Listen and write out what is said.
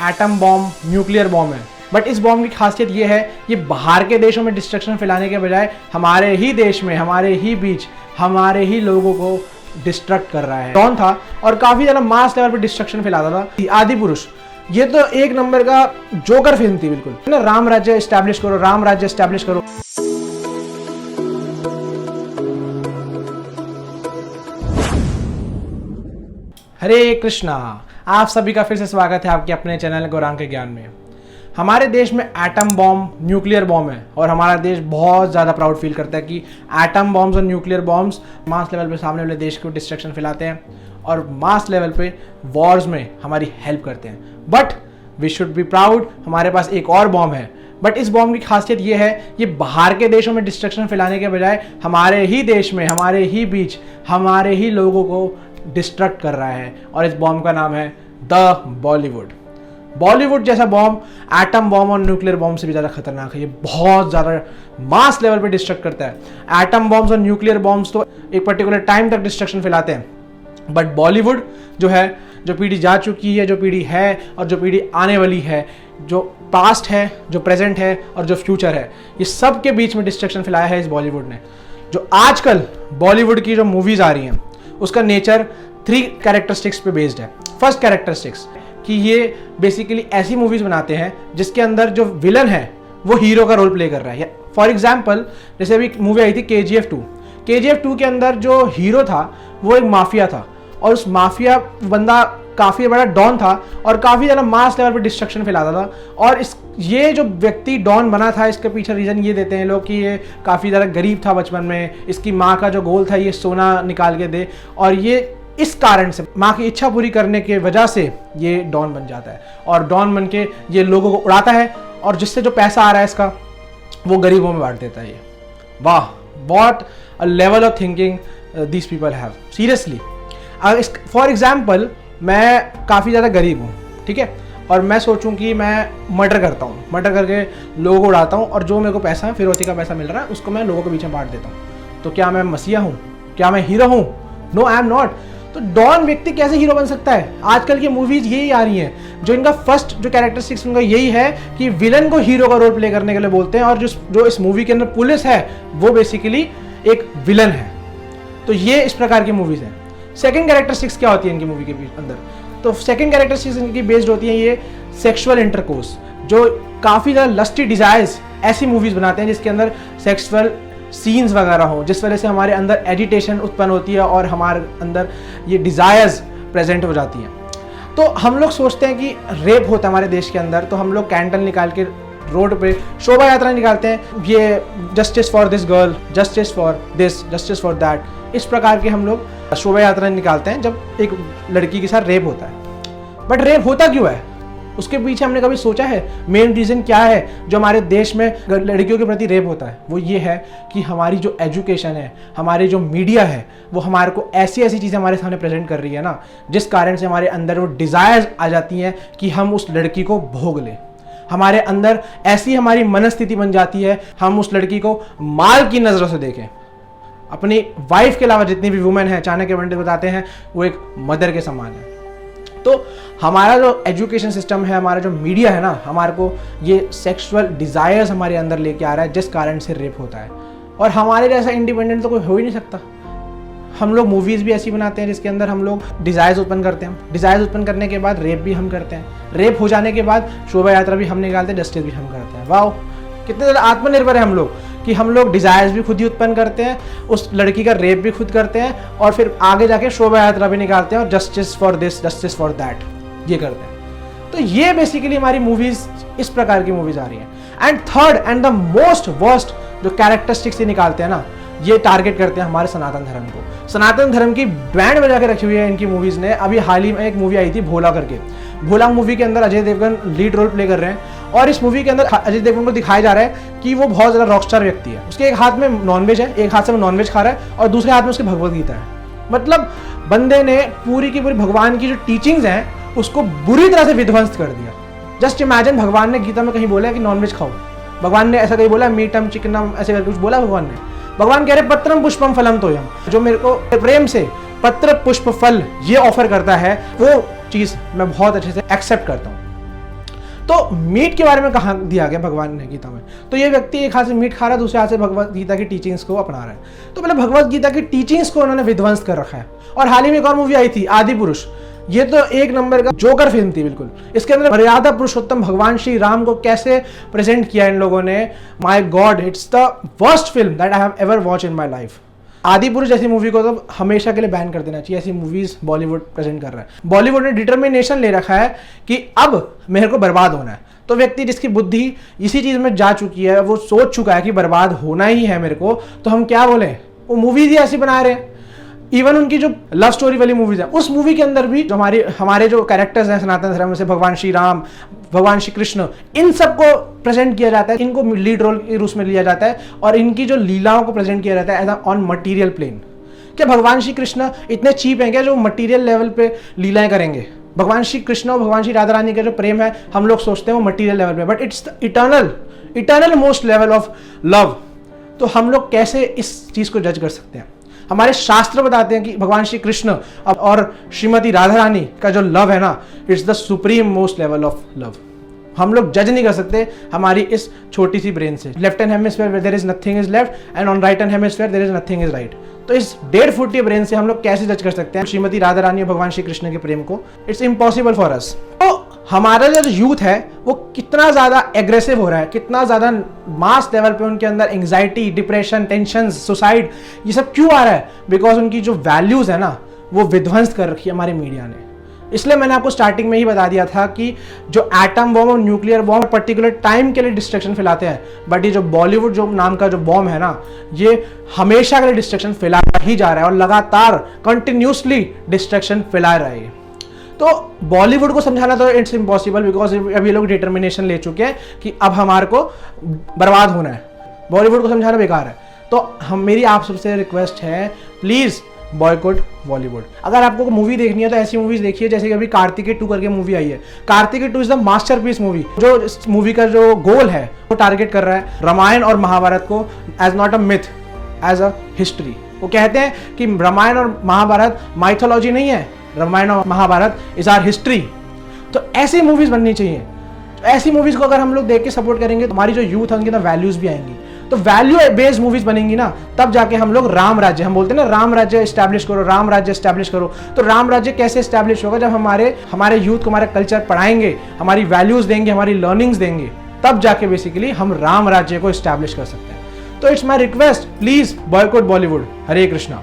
Atom bomb, nuclear bomb है। But इस bomb की खासियत ये है, ये बाहर के देशों में डिस्ट्रक्शन फैलाने के बजाय हमारे ही देश में, हमारे ही बीच, हमारे ही लोगों को डिस्ट्रक्ट कर रहा है। डॉन था और काफी ज्यादा मास लेवल पे डिस्ट्रक्शन फैलाता था। आदि पुरुष ये तो एक नंबर का जोकर फिल्म थी बिल्कुल, ना, राम राज्य एस्टैब्लिश करो, राम राज्य एस्टैब्लिश करो। हरे कृष्णा, आप सभी का फिर से स्वागत है आपके अपने चैनल गौरांग के ज्ञान में। हमारे देश में एटम बॉम्ब, न्यूक्लियर बॉम्ब है और हमारा देश बहुत ज़्यादा प्राउड फील करता है कि एटम बॉम्ब्स और न्यूक्लियर बॉम्ब्स मास लेवल पे सामने वाले देश को डिस्ट्रक्शन फैलाते हैं और मास लेवल पे वॉर्स में हमारी हेल्प करते हैं। But we should be proud, हमारे पास एक और बॉम्ब है। बट इस बॉम्ब की खासियत ये है, ये बाहर के देशों में डिस्ट्रक्शन फैलाने के बजाय हमारे ही देश में, हमारे ही बीच, हमारे ही लोगों को डिस्ट्रक्ट कर रहा है। और इस बॉम्ब का नाम है द बॉलीवुड। बॉलीवुड जैसा बॉम्ब एटम बॉम्ब और न्यूक्लियर बॉम्ब से भी ज़्यादा खतरनाक है। ये बहुत ज़्यादा मास लेवल पे डिस्ट्रक्ट करता है। एटम बॉम्ब्स और न्यूक्लियर बॉम्ब्स तो एक पर्टिकुलर टाइम तक डिस्ट्रक्शन फैलाते हैं, बट बॉलीवुड जो है, जो पीढ़ी जा चुकी है, जो पीढ़ी है और जो पीढ़ी आने वाली है, जो पास्ट है, जो प्रेजेंट है और जो फ्यूचर है, ये सब के बीच में डिस्ट्रक्शन फैलाया है इस बॉलीवुड ने। जो आजकल बॉलीवुड की जो मूवीज आ रही हैं उसका नेचर 3 कैरेक्टरिस्टिक्स पे बेस्ड है। फर्स्ट कैरेक्टरिस्टिक्स कि ये बेसिकली ऐसी मूवीज बनाते हैं जिसके अंदर जो विलन है वो हीरो का रोल प्ले कर रहा है। फॉर एग्जाम्पल, जैसे अभी मूवी आई थी KGF 2। KGF 2 के अंदर जो हीरो था वो एक माफिया था और उस माफिया बंदा काफ़ी बड़ा डॉन था और काफ़ी ज़्यादा मास लेवल पे डिस्ट्रक्शन फैलाता था। और ये जो व्यक्ति डॉन बना था, इसके पीछे रीज़न ये देते हैं लोग कि ये काफ़ी ज़्यादा गरीब था बचपन में। इसकी माँ का जो गोल था ये सोना निकाल के दे, और ये इस कारण से माँ की इच्छा पूरी करने के वजह से ये डॉन बन जाता है और डॉन बन के ये लोगों को उड़ाता है और जिससे जो पैसा आ रहा है इसका वो गरीबों में बांट देता है। ये वाह, what a level of thinking these people have, seriously. For example, मैं काफ़ी ज़्यादा गरीब हूँ, ठीक है, और मैं सोचूं कि मैं मर्डर करता हूँ, मर्डर करके लोगों को उड़ाता हूँ और जो मेरे को पैसा, फिरौती का पैसा मिल रहा है उसको मैं लोगों के बीच में बांट देता हूँ। तो क्या मैं मसीहा हूँ? क्या मैं हीरो हूँ? No, I am not. तो डॉन व्यक्ति कैसे हीरो बन सकता है? आजकल की मूवीज यही आ रही हैं, जो इनका फर्स्ट जो कैरेक्टरिस्टिक्स उनका यही है कि विलन को हीरो का रोल प्ले करने के लिए बोलते हैं और जो इस मूवी के अंदर पुलिस है वो बेसिकली एक विलन है। तो ये इस प्रकार की मूवीज हैं। सेकंड कैरेक्टरिस्टिक्स क्या होती है इनकी मूवी के अंदर? तो सेकंड कैरेक्टरिस्टिक्स इनकी बेस्ड होती है ये सेक्सुअल इंटरकोर्स। जो काफ़ी ज़्यादा लस्टी डिजायर्स ऐसी मूवीज़ बनाते हैं जिसके अंदर सेक्सुअल सीन्स वगैरह हो, जिस वजह से हमारे अंदर एजिटेशन उत्पन्न होती है और हमारे अंदर ये डिज़ायर्स प्रेजेंट हो जाती हैं। तो हम लोग सोचते हैं कि रेप होता है हमारे देश के अंदर, तो हम लोग कैंडल निकाल के रोड पे शोभा यात्रा निकालते हैं, ये justice for this girl, justice for this, justice for that. इस प्रकार के हम लोग शोभा यात्रा निकालते हैं जब एक लड़की के साथ रेप होता है। बट रेप होता क्यों है? उसके पीछे हमने कभी सोचा है मेन रीज़न क्या है जो हमारे देश में लड़कियों के प्रति रेप होता है? वो ये है कि हमारी जो एजुकेशन है, हमारे जो मीडिया है, वो हमारे को ऐसी ऐसी चीज़ें हमारे सामने प्रेजेंट कर रही है ना, जिस कारण से हमारे अंदर वो डिज़ायर्स आ जाती हैं कि हम उस लड़की को भोग लें। हमारे अंदर ऐसी हमारी मनस्थिति बन जाती है, हम उस लड़की को माल की नज़रों से देखें। अपनी वाइफ के अलावा जितनी भी वुमेन है, चाणक्य पंडित बताते हैं, वो एक मदर के समान है। तो हमारा जो एजुकेशन सिस्टम है, हमारा जो मीडिया है ना, हमारे को ये सेक्सुअल डिज़ायर्स हमारे अंदर लेके आ रहा है जिस कारण से रेप होता है। और हमारे जैसा इंडिपेंडेंट तो कोई हो ही नहीं सकता। हम लोग मूवीज़ भी ऐसी बनाते हैं जिसके अंदर हम लोग डिज़ायर्स उत्पन्न करते हैं, डिज़ायर्स उत्पन्न करने के बाद रेप भी हम करते हैं, रेप हो जाने के बाद शोभा यात्रा भी हम निकालते हैं, जस्टिस भी हम करते हैं। वाह, कितने ज़्यादा आत्मनिर्भर है हम लोग कि हम लोग डिज़ायर्स भी खुद ही उत्पन्न करते हैं, उस लड़की का रेप भी खुद करते हैं और फिर आगे जाके शोभा यात्रा भी निकालते हैं और justice for this, justice for that ये करते हैं। तो ये बेसिकली हमारी मूवीज, इस प्रकार की मूवीज आ रही हैं। And third and the most worst जो कैरेक्टरिस्टिक्स ये निकालते हैं ना, ये टारगेट करते हैं हमारे सनातन धर्म को। सनातन धर्म की बैंड बजा के रखी हुई है इनकी मूवीज ने। अभी हाल ही में एक मूवी आई थी भोला करके। भोला मूवी के अंदर Ajay Devgn lead role play कर रहे हैं और इस मूवी के अंदर अजय देवगन को दिखाया जा रहा है कि वो बहुत ज़्यादा रॉकस्टार व्यक्ति है। उसके एक हाथ में नॉनवेज है, एक हाथ से वो नॉनवेज खा रहा है और दूसरे हाथ में उसकी भगवद गीता है। मतलब बंदे ने पूरी की पूरी भगवान की जो टीचिंग्स हैं उसको बुरी तरह से विध्वंस कर दिया। जस्ट इमेजिन, भगवान ने गीता में कहीं बोला है कि नॉनवेज खाओ, भगवान ने ऐसा कहीं बोला मीटम चिकनम ऐसे करके कुछ बोला भगवान ने? भगवान कह रहे पत्रम पुष्पम फलम तोयम, जो मेरे को प्रेम से पत्र पुष्प फल ये ऑफर करता है वो चीज़ मैं बहुत अच्छे से एक्सेप्ट करता हूँ। तो मीट के बारे में कहा दिया गया भगवान ने गीता में, तो ये व्यक्ति एक हाथ से मीट खा रहा है, दूसरे हाथ से भगवत गीता की टीचिंग्स को अपना रहा है। तो मतलब भगवत गीता की टीचिंग्स को उन्होंने विध्वंस कर रखा है। और हाल ही में एक और मूवी आई थी आदि पुरुष, ये तो एक नंबर का जोकर फिल्म थी बिल्कुल। इसके अंदर मर्यादा पुरुषोत्तम भगवान श्री राम को कैसे प्रेजेंट किया इन लोगों ने, my God, it's the worst film that I have ever watch in my life. आदि पुरुष जैसी मूवी को तो हमेशा के लिए बैन कर देना चाहिए। ऐसी मूवीज बॉलीवुड प्रेजेंट कर रहा है। बॉलीवुड ने डिटर्मिनेशन ले रखा है कि अब मेरे को बर्बाद होना है। तो व्यक्ति जिसकी बुद्धि इसी चीज में जा चुकी है, वो सोच चुका है कि बर्बाद होना ही है मेरे को, तो हम क्या बोले, वो मूवीज ही ऐसी बना रहे हैं। इवन उनकी जो लव स्टोरी वाली मूवीज है, उस मूवी के अंदर भी जो हमारे जो कैरेक्टर्स हैं सनातन धर्म से, भगवान श्री राम, भगवान श्री कृष्ण, इन सबको प्रेजेंट किया जाता है, इनको लीड रोल के रूप में लिया जाता है और इनकी जो लीलाओं को प्रेजेंट किया जाता है एज ऑन मटीरियल प्लेन। क्या भगवान श्री कृष्ण इतने चीप हैं क्या जो मटीरियल लेवल पे लीलाएं करेंगे? भगवान श्री कृष्ण और भगवान श्री राधा रानी का जो प्रेम है हम लोग सोचते हैं वो मटीरियल लेवल पे, but it's the eternal most level of love. तो हम लोग कैसे इस चीज को जज कर सकते हैं? हमारे शास्त्र बताते हैं कि भगवान श्री कृष्ण और श्रीमती राधा रानी का जो लव है ना, it's the supreme most level of love. हम लोग जज नहीं कर सकते हमारी इस छोटी सी ब्रेन से। Left hand hemisphere there is nothing is left and on right hand hemisphere there is nothing is right. तो इस 1.5 फुट की ब्रेन से हम लोग कैसे जज कर सकते हैं श्रीमती राधा रानी और भगवान श्री कृष्ण के प्रेम को? It's impossible for us. तो हमारा जो यूथ है वो कितना ज्यादा एग्रेसिव हो रहा है, कितना ज्यादा मास लेवल पे उनके अंदर एंग्जाइटी, डिप्रेशन, टेंशन, सुसाइड, ये सब क्यों आ रहा है? बिकॉज उनकी जो वैल्यूज है ना वो विध्वंस कर रखी है हमारी मीडिया ने। इसलिए मैंने आपको स्टार्टिंग में ही बता दिया था कि जो एटम बॉम्ब और न्यूक्लियर बॉम्ब पर्टिकुलर टाइम के लिए डिस्ट्रक्शन फैलाते हैं, बट ये जो बॉलीवुड जो नाम का जो बॉम्ब है ना, ये हमेशा के लिए डिस्ट्रक्शन फैला ही जा रहा है और लगातार कंटिन्यूसली डिस्ट्रक्शन फैला रहा है। तो बॉलीवुड को समझाना तो इट्स इम्पॉसिबल, बिकॉज अब ये लोग डिटर्मिनेशन ले चुके हैं कि अब हमारे को बर्बाद होना है। बॉलीवुड को समझाना बेकार है। तो मेरी आप सबसे रिक्वेस्ट है, प्लीज बॉयकॉट बॉलीवुड। अगर आपको मूवी देखनी है तो ऐसी मूवीज देखिए जैसे कि अभी कार्तिकेय 2 करके मूवी आई है। Kartikeya 2 is the masterpiece movie. जो इस मूवी का जो गोल है वो टारगेट कर रहा है रामायण और महाभारत को as not a myth, as a history. वो कहते हैं कि रामायण और महाभारत माइथोलॉजी नहीं है, रामायण और महाभारत इज आवर हिस्ट्री। तो ऐसी मूवीज बननी चाहिए। तो ऐसी मूवीज को अगर हम लोग देख के सपोर्ट करेंगे तो हमारी जो यूथ है उनकी ना वैल्यूज भी आएंगी। तो वैल्यू बेस्ड मूवीज बनेंगी ना, तब जाके हम लोग राम राज्य, हम बोलते हैं ना राम राज्य एस्टैब्लिश करो, राम राज्य एस्टैब्लिश करो। तो राम राज्य कैसे एस्टैब्लिश होगा? जब हमारे यूथ को हमारा कल्चर पढ़ाएंगे, हमारी वैल्यूज देंगे, हमारी लर्निंग्स देंगे, तब जाके बेसिकली हम राम राज्य को एस्टैब्लिश कर सकते हैं। तो it's my request, please boycott Bollywood. Hare Krishna.